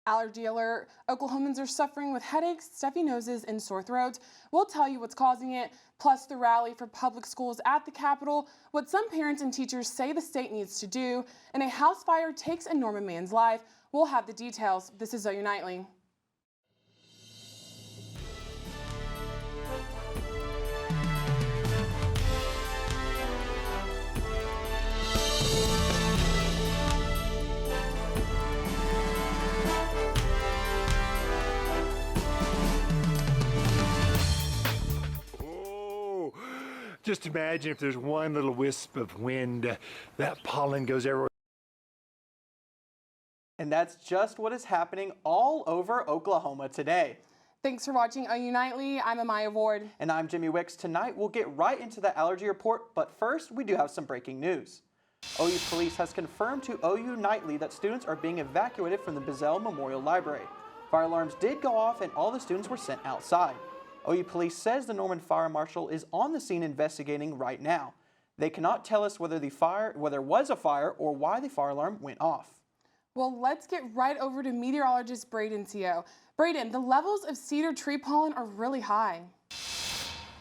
Allergy alert. Oklahomans are suffering with headaches, stuffy noses, and sore throats. We'll tell you what's causing it, plus the rally for public schools at the Capitol, what some parents and teachers say the state needs to do, and a house fire takes a Norman man's life. We'll have the details. This is OU Nightly. Just imagine if there's one little wisp of wind, that pollen goes everywhere. And that's just what is happening all over Oklahoma today. Thanks for watching OU Nightly. I'm Amaya Ward. And I'm Jimmy Wicks. Tonight we'll get right into the allergy report, but first we do have some breaking news. OU Police has confirmed to OU Nightly that students are being evacuated from the Bizzell Memorial Library. Fire alarms did go off and all the students were sent outside. OU Police says the Norman Fire Marshal is on the scene investigating right now. They cannot tell us whether there was a fire or why the fire alarm went off. Well, let's get right over to meteorologist Brayden Siau. Brayden, the levels of cedar tree pollen are really high.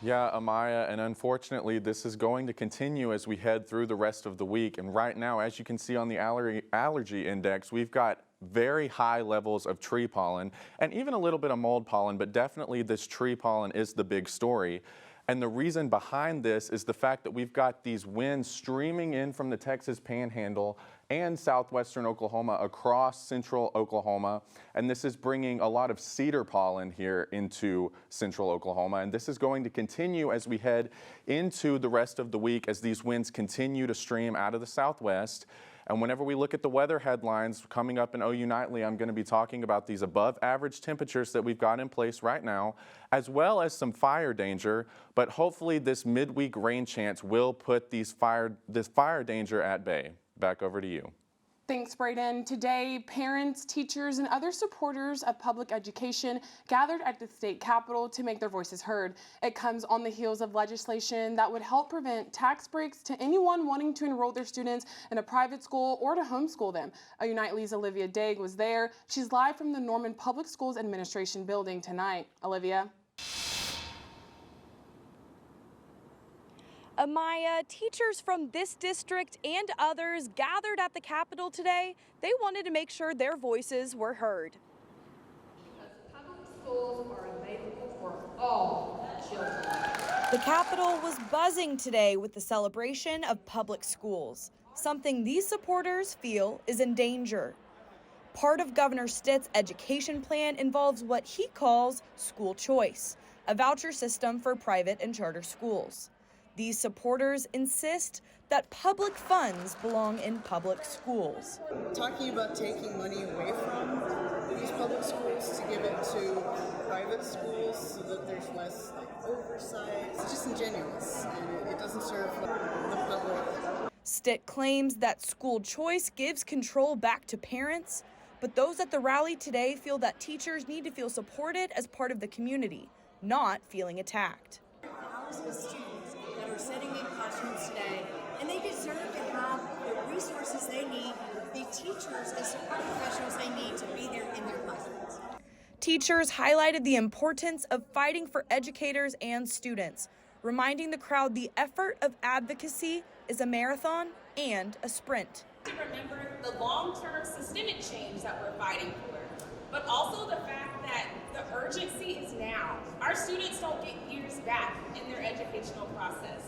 Yeah, Amaya, and unfortunately this is going to continue as we head through the rest of the week. And right now, as you can see on the allergy index, we've got very high levels of tree pollen and even a little bit of mold pollen, but definitely this tree pollen is the big story. And the reason behind this is the fact that we've got these winds streaming in from the Texas Panhandle and southwestern Oklahoma across central Oklahoma. And this is bringing a lot of cedar pollen here into central Oklahoma. And this is going to continue as we head into the rest of the week as these winds continue to stream out of the southwest. And whenever we look at the weather headlines coming up in OU Nightly, I'm going to be talking about these above average temperatures that we've got in place right now, as well as some fire danger. But hopefully this midweek rain chance will put this fire danger at bay. Back over to you. Thanks, Brayden. Today, parents, teachers, and other supporters of public education gathered at the state capitol to make their voices heard. It comes on the heels of legislation that would help prevent tax breaks to anyone wanting to enroll their students in a private school or to homeschool them. OU Nightly's Olivia Dague was there. She's live from the Norman Public Schools Administration building tonight. Olivia. Amaya, teachers from this district and others gathered at the Capitol today. They wanted to make sure their voices were heard. Public schools are available for all children. The Capitol was buzzing today with the celebration of public schools, something these supporters feel is in danger. Part of Governor Stitt's education plan involves what he calls school choice, a voucher system for private and charter schools. These supporters insist that public funds belong in public schools. Talking about taking money away from these public schools to give it to private schools so that there's less oversight, it's just ingenuous and it doesn't serve the public. Stitt claims that school choice gives control back to parents, but those at the rally today feel that teachers need to feel supported as part of the community, not feeling attacked. That are sitting in classrooms today, and they deserve to have the resources they need, the teachers and support professionals they need to be there in their classrooms. Teachers highlighted the importance of fighting for educators and students, reminding the crowd the effort of advocacy is a marathon and a sprint. To remember the long-term systemic change that we're fighting for, but also the fact that the urgency is now. Our students don't get years back in their educational process.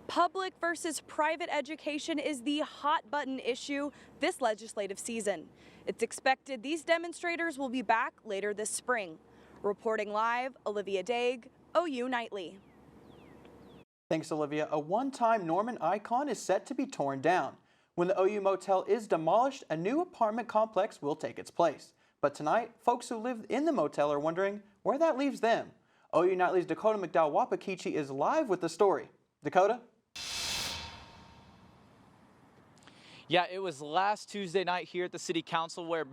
Public versus private education is the hot button issue this legislative season. It's expected these demonstrators will be back later this spring. Reporting live, Olivia Dague, OU Nightly. Thanks, Olivia. A one-time Norman icon is set to be torn down. When the OU Motel is demolished, a new apartment complex will take its place. But tonight, folks who live in the motel are wondering where that leaves them. OU Nightly's Dacoda McDowell-Wahpekeche is live with the story. Dacoda? Yeah, it was last Tuesday night here at the City Council where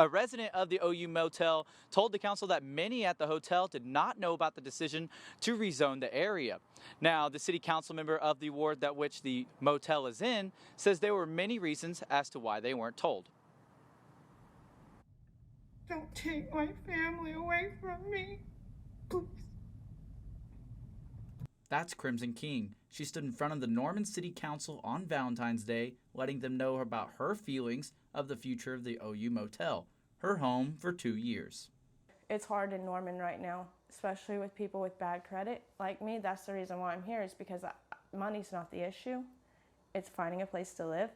A resident of the OU motel told the council that many at the hotel did not know about the decision to rezone the area. Now, the city council member of the ward that which the motel is in says there were many reasons as to why they weren't told. Don't take my family away from me, please. That's Crimson King. She stood in front of the Norman City Council on Valentine's Day, letting them know about her feelings of the future of the OU motel, her home for 2 years. It's hard in Norman right now, especially with people with bad credit like me. That's the reason why I'm here, is because money's not the issue. It's finding a place to live.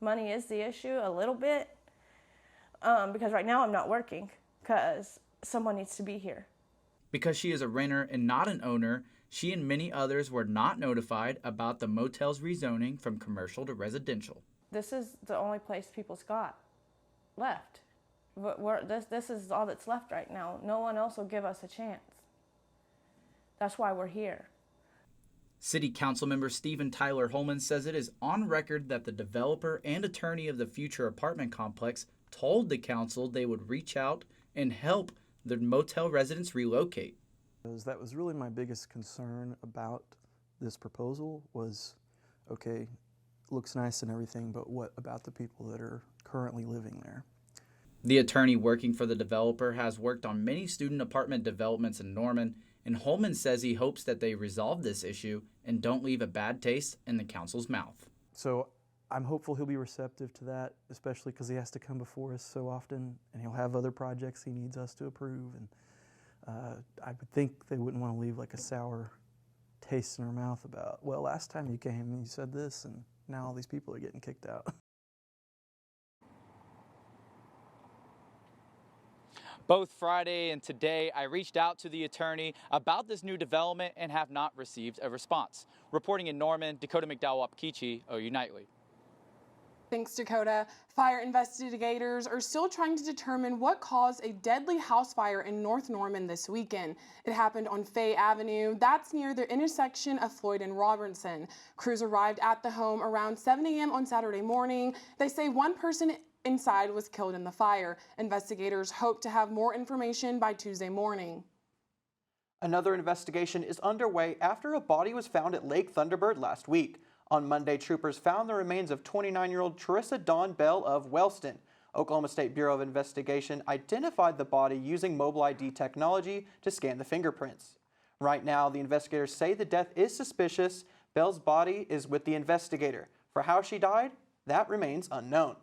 Money is the issue a little bit, because right now I'm not working because someone needs to be here. Because she is a renter and not an owner, she and many others were not notified about the motel's rezoning from commercial to residential. This is the only place people's got left. This is all that's left right now. No one else will give us a chance. That's why we're here. City Council member Stephen Tyler Holman says it is on record that the developer and attorney of the future apartment complex told the council they would reach out and help the motel residents relocate. That was really my biggest concern about this proposal was, okay, looks nice and everything, but what about the people that are currently living there? The attorney working for the developer has worked on many student apartment developments in Norman, and Holman says he hopes that they resolve this issue and don't leave a bad taste in the council's mouth. So I'm hopeful he'll be receptive to that, especially because he has to come before us so often, and he'll have other projects he needs us to approve. And I would think they wouldn't want to leave like a sour taste in our mouth about, well, last time you came and you said this, and now all these people are getting kicked out. Both Friday and today, I reached out to the attorney about this new development and have not received a response. Reporting in Norman, Dacoda McDowell-Wahpekeche, OU Nightly. Thanks, Dacoda. Fire investigators are still trying to determine what caused a deadly house fire in North Norman this weekend. It happened on Fay Avenue. That's near the intersection of Floyd and Robertson. Crews arrived at the home around 7 a.m. on Saturday morning. They say one person inside was killed in the fire. Investigators hope to have more information by Tuesday morning. Another investigation is underway after a body was found at Lake Thunderbird last week. On Monday, troopers found the remains of 29-year-old Teresa Dawn Bell of Wellston. Oklahoma State Bureau of Investigation identified the body using mobile ID technology to scan the fingerprints. Right now, the investigators say the death is suspicious. Bell's body is with the investigator. For how she died, that remains unknown.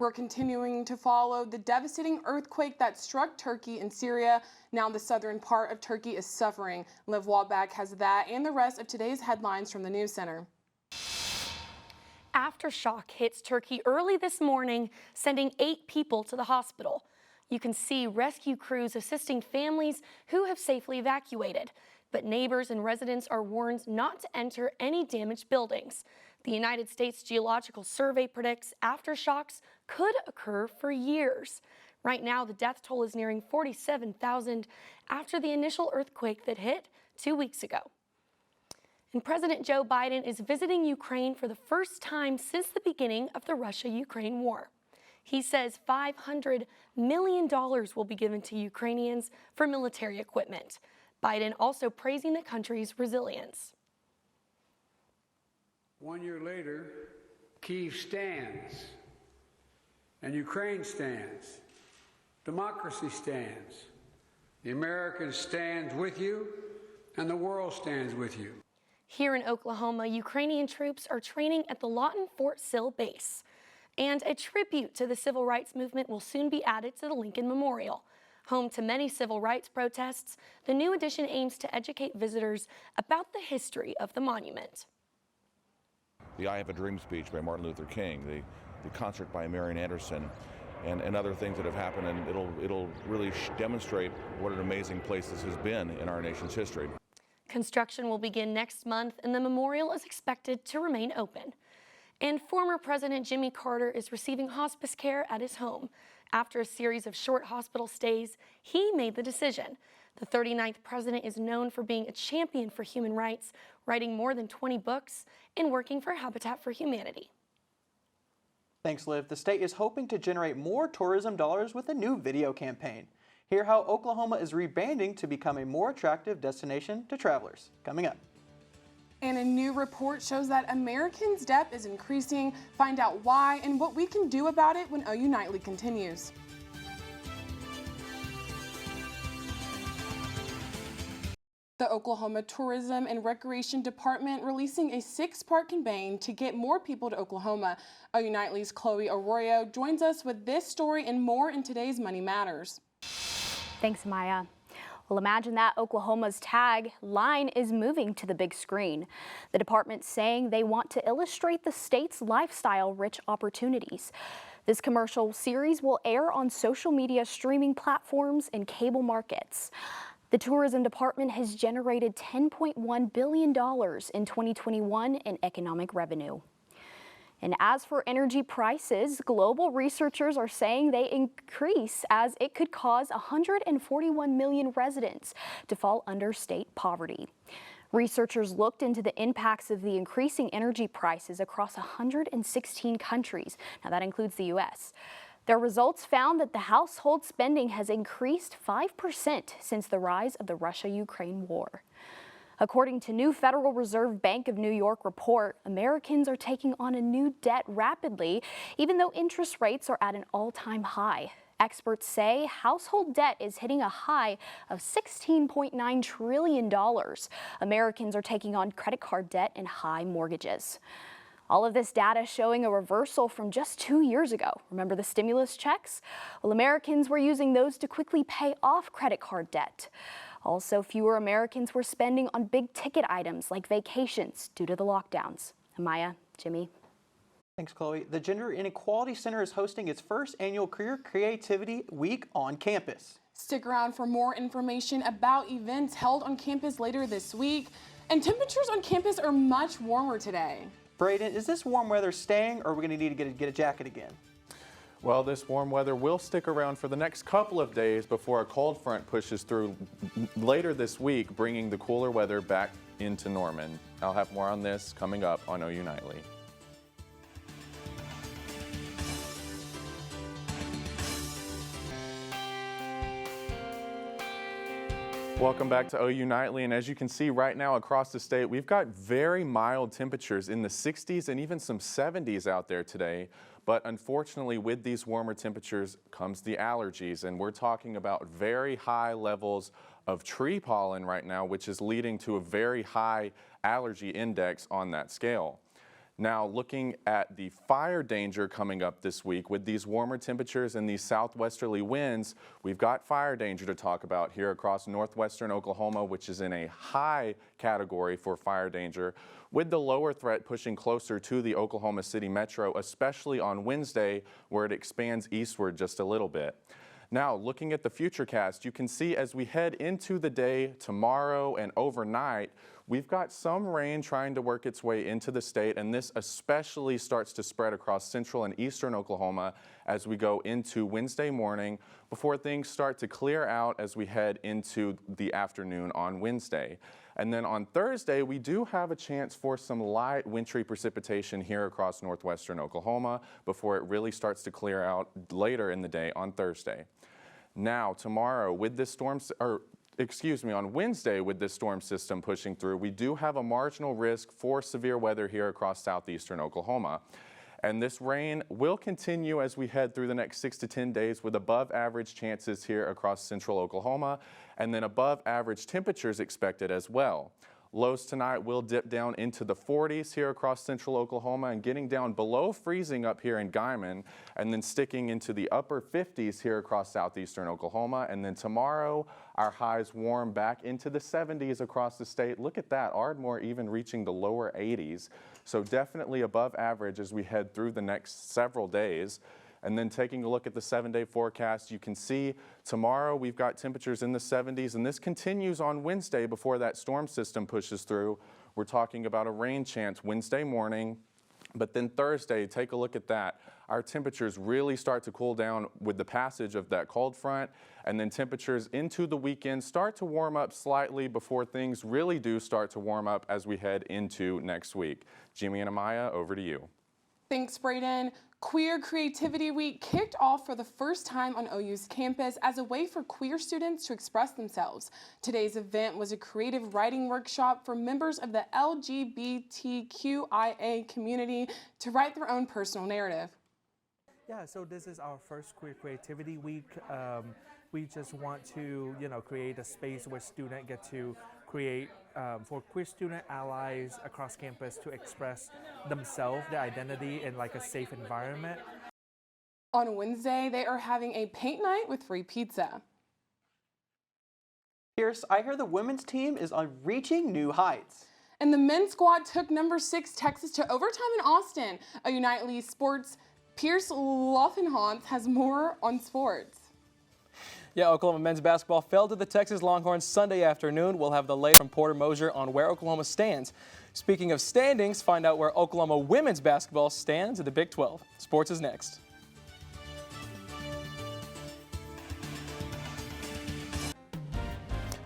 We're continuing to follow the devastating earthquake that struck Turkey and Syria. Now the southern part of Turkey is suffering. Liv Walbeck has that and the rest of today's headlines from the News Center. Aftershock hits Turkey early this morning, sending 8 people to the hospital. You can see rescue crews assisting families who have safely evacuated, but neighbors and residents are warned not to enter any damaged buildings. The United States Geological Survey predicts aftershocks could occur for years. Right now, the death toll is nearing 47,000 after the initial earthquake that hit 2 weeks ago. And President Joe Biden is visiting Ukraine for the first time since the beginning of the Russia-Ukraine war. He says $500 million will be given to Ukrainians for military equipment. Biden also praising the country's resilience. 1 year later, Kyiv stands, and Ukraine stands. Democracy stands. The Americans stand with you, and the world stands with you. Here in Oklahoma, Ukrainian troops are training at the Lawton Fort Sill base. And a tribute to the civil rights movement will soon be added to the Lincoln Memorial. Home to many civil rights protests, the new addition aims to educate visitors about the history of the monument. The I Have a Dream speech by Martin Luther King, the concert by Marian Anderson, and other things that have happened, and it'll really demonstrate what an amazing place this has been in our nation's history. Construction will begin next month, and the memorial is expected to remain open. And former President Jimmy Carter is receiving hospice care at his home. After a series of short hospital stays, he made the decision. The 39th president is known for being a champion for human rights, writing more than 20 books, and working for Habitat for Humanity. Thanks, Liv. The state is hoping to generate more tourism dollars with a new video campaign. Hear how Oklahoma is rebranding to become a more attractive destination to travelers. Coming up. And a new report shows that Americans' debt is increasing. Find out why and what we can do about it when OU Nightly continues. The Oklahoma Tourism and Recreation Department releasing a 6-part campaign to get more people to Oklahoma. OU Nightly's Chloe Arroyo joins us with this story and more in today's Money Matters. Thanks, Maya. Well, imagine that Oklahoma's tag line is moving to the big screen. The department's saying they want to illustrate the state's lifestyle-rich opportunities. This commercial series will air on social media streaming platforms and cable markets. The tourism department has generated $10.1 billion in 2021 in economic revenue. And as for energy prices, global researchers are saying they increase as it could cause 141 million residents to fall under state poverty. Researchers looked into the impacts of the increasing energy prices across 116 countries. Now that includes the U.S. Their results found that the household spending has increased 5% since the rise of the Russia-Ukraine war. According to new Federal Reserve Bank of New York report, Americans are taking on a new debt rapidly, even though interest rates are at an all-time high. Experts say household debt is hitting a high of $16.9 trillion. Americans are taking on credit card debt and high mortgages. All of this data showing a reversal from just 2 years ago. Remember the stimulus checks? Well, Americans were using those to quickly pay off credit card debt. Also, fewer Americans were spending on big-ticket items like vacations due to the lockdowns. Amaya, Jimmy. Thanks, Chloe. The Gender Inequality Center is hosting its first annual Career Creativity Week on campus. Stick around for more information about events held on campus later this week. And temperatures on campus are much warmer today. Brayden, is this warm weather staying, or are we going to need to get a jacket again? Well, this warm weather will stick around for the next couple of days before a cold front pushes through later this week, bringing the cooler weather back into Norman. I'll have more on this coming up on OU Nightly. Welcome back to OU Nightly, and as you can see right now across the state, we've got very mild temperatures in the 60s and even some 70s out there today. But unfortunately, with these warmer temperatures comes the allergies, and we're talking about very high levels of tree pollen right now, which is leading to a very high allergy index on that scale. Now, looking at the fire danger coming up this week with these warmer temperatures and these southwesterly winds, we've got fire danger to talk about here across northwestern Oklahoma, which is in a high category for fire danger, with the lower threat pushing closer to the Oklahoma City metro, especially on Wednesday, where it expands eastward just a little bit. Now, looking at the futurecast, you can see as we head into the day tomorrow and overnight, we've got some rain trying to work its way into the state, and this especially starts to spread across central and eastern Oklahoma as we go into Wednesday morning before things start to clear out as we head into the afternoon on Wednesday. And then on Thursday, we do have a chance for some light wintry precipitation here across northwestern Oklahoma before it really starts to clear out later in the day on Thursday. Now, tomorrow with this on Wednesday with this storm system pushing through, we do have a marginal risk for severe weather here across southeastern Oklahoma. And this rain will continue as we head through the next 6 to 10 days with above average chances here across central Oklahoma, and then above average temperatures expected as well. Lows tonight will dip down into the 40s here across central Oklahoma and getting down below freezing up here in Guymon, and then sticking into the upper 50s here across southeastern Oklahoma. And then tomorrow, our highs warm back into the 70s across the state. Look at that, Ardmore even reaching the lower 80s. So definitely above average as we head through the next several days. And then taking a look at the 7-day forecast, you can see tomorrow we've got temperatures in the 70s, and this continues on Wednesday before that storm system pushes through. We're talking about a rain chance Wednesday morning, but then Thursday, take a look at that. Our temperatures really start to cool down with the passage of that cold front, and then temperatures into the weekend start to warm up slightly before things really do start to warm up as we head into next week. Jimmy and Amaya, over to you. Thanks, Brayden. Queer Creativity Week kicked off for the first time on OU's campus as a way for queer students to express themselves. Today's event was a creative writing workshop for members of the LGBTQIA community to write their own personal narrative. Yeah, so this is our first Queer Creativity Week. We just want to, create a space where students get to create for queer student allies across campus to express themselves, their identity in like a safe environment. On Wednesday, they are having a paint night with free pizza. Pierce, I hear the women's team is on reaching new heights. And the men's squad took number 6 Texas to overtime in Austin. OU Nightly Sports' Pierce Loeffelholz has more on sports. Yeah, Oklahoma men's basketball fell to the Texas Longhorns Sunday afternoon. We'll have the latest from Porter Moser on where Oklahoma stands. Speaking of standings, find out where Oklahoma women's basketball stands in the Big 12. Sports is next.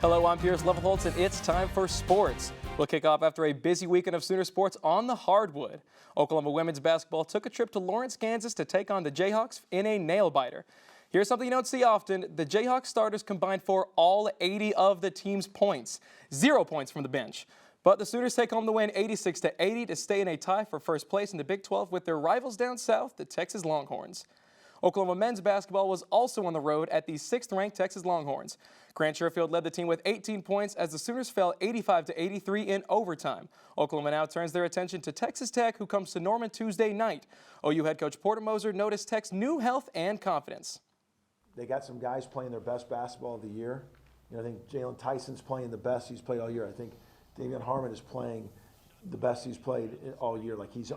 Hello, I'm Pierce Loeffelholz, and it's time for sports. We'll kick off after a busy weekend of Sooner sports on the hardwood. Oklahoma women's basketball took a trip to Lawrence, Kansas to take on the Jayhawks in a nail-biter. Here's something you don't see often. The Jayhawks starters combined for all 80 of the team's points. 0 points from the bench. But the Sooners take home the win 86-80 to stay in a tie for first place in the Big 12 with their rivals down south, the Texas Longhorns. Oklahoma men's basketball was also on the road at the 6th-ranked Texas Longhorns. Grant Sherfield led the team with 18 points as the Sooners fell 85-83 in overtime. Oklahoma now turns their attention to Texas Tech, who comes to Norman Tuesday night. OU head coach Porter Moser noticed Tech's new health and confidence. They got some guys playing their best basketball of the year. I think Jalen Tyson's playing the best he's played all year. I think Damian Harmon is playing the best he's played all year. Like he's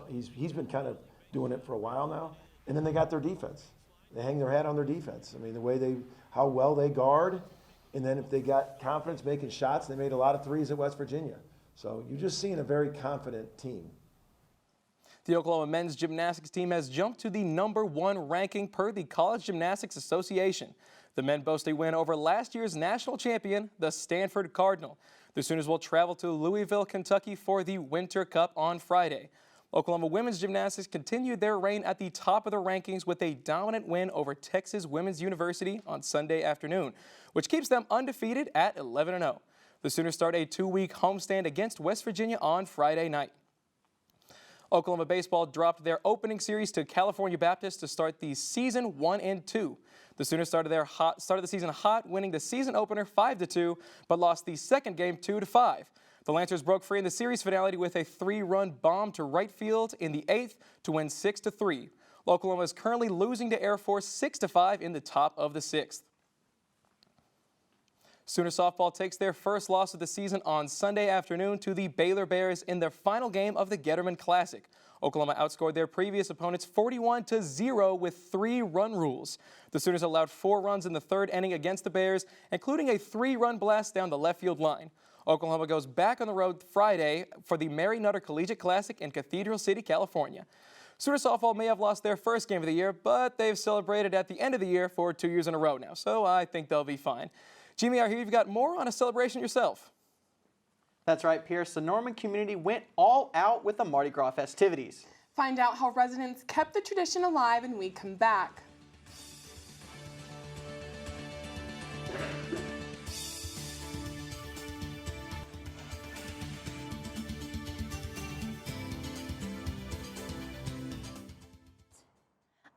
been kind of doing it for a while now. And then they got their defense. They hang their hat on their defense. I mean, the way how well they guard, and then if they got confidence making shots, they made a lot of threes at West Virginia. So you're just seeing a very confident team. The Oklahoma men's gymnastics team has jumped to the #1 ranking per the College Gymnastics Association. The men boast a win over last year's national champion, the Stanford Cardinal. The Sooners will travel to Louisville, Kentucky for the Winter Cup on Friday. Oklahoma women's gymnastics continued their reign at the top of the rankings with a dominant win over Texas Women's University on Sunday afternoon, which keeps them undefeated at 11-0. The Sooners start a 2-week homestand against West Virginia on Friday night. Oklahoma baseball dropped their opening series to California Baptist to start the season 1-2. The Sooners started the season hot, winning the season opener 5-2, but lost the second game 2-5. The Lancers broke free in the series finale with a 3-run bomb to right field in the 8th to win 6-3. Oklahoma is currently losing to Air Force 6-5 in the top of the 6th. Sooner softball takes their first loss of the season on Sunday afternoon to the Baylor Bears in their final game of the Getterman Classic. Oklahoma outscored their previous opponents 41-0 with 3-run rules. The Sooners allowed 4 runs in the 3rd inning against the Bears, including a 3-run blast down the left field line. Oklahoma goes back on the road Friday for the Mary Nutter Collegiate Classic in Cathedral City, California. Sooner softball may have lost their first game of the year, but they've celebrated at the end of the year for 2 years in a row now, so I think they'll be fine. Jimmy, I hear you've got more on a celebration yourself. That's right, Pierce. The Norman community went all out with the Mardi Gras festivities. Find out how residents kept the tradition alive when we come back.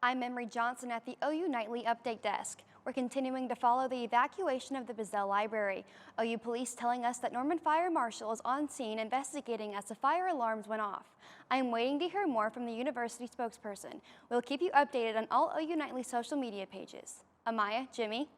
I'm Emmery Johnson at the OU Nightly Update Desk. We're continuing to follow the evacuation of the Bizzell Library. OU police telling us that Norman Fire Marshal is on scene investigating as the fire alarms went off. I am waiting to hear more from the university spokesperson. We'll keep you updated on all OU Nightly social media pages. Amaya, Jimmy.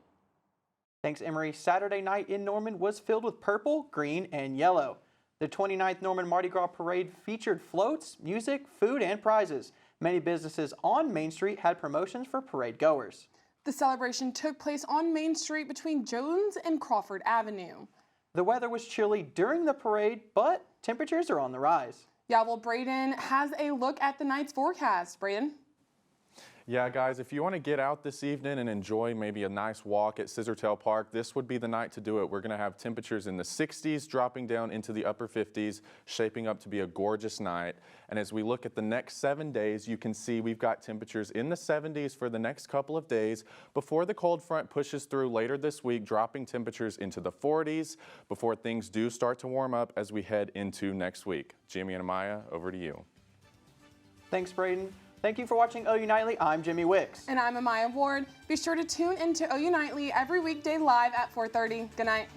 Thanks, Emmery. Saturday night in Norman was filled with purple, green, and yellow. The 29th Norman Mardi Gras Parade featured floats, music, food, and prizes. Many businesses on Main Street had promotions for parade goers. The celebration took place on Main Street between Jones and Crawford Avenue. The weather was chilly during the parade, but temperatures are on the rise. Yeah, well, Brayden has a look at the night's forecast. Brayden? Yeah, guys, if you want to get out this evening and enjoy maybe a nice walk at Scissortail Park, this would be the night to do it. We're going to have temperatures in the 60s, dropping down into the upper 50s, shaping up to be a gorgeous night. And as we look at the next 7 days, you can see we've got temperatures in the 70s for the next couple of days before the cold front pushes through later this week, dropping temperatures into the 40s before things do start to warm up as we head into next week. Jimmy and Amaya, over to you. Thanks, Brayden. Thank you for watching OU Nightly. I'm Jimmy Wicks. And I'm Amaya Ward. Be sure to tune into OU Nightly every weekday live at 4:30. Good night.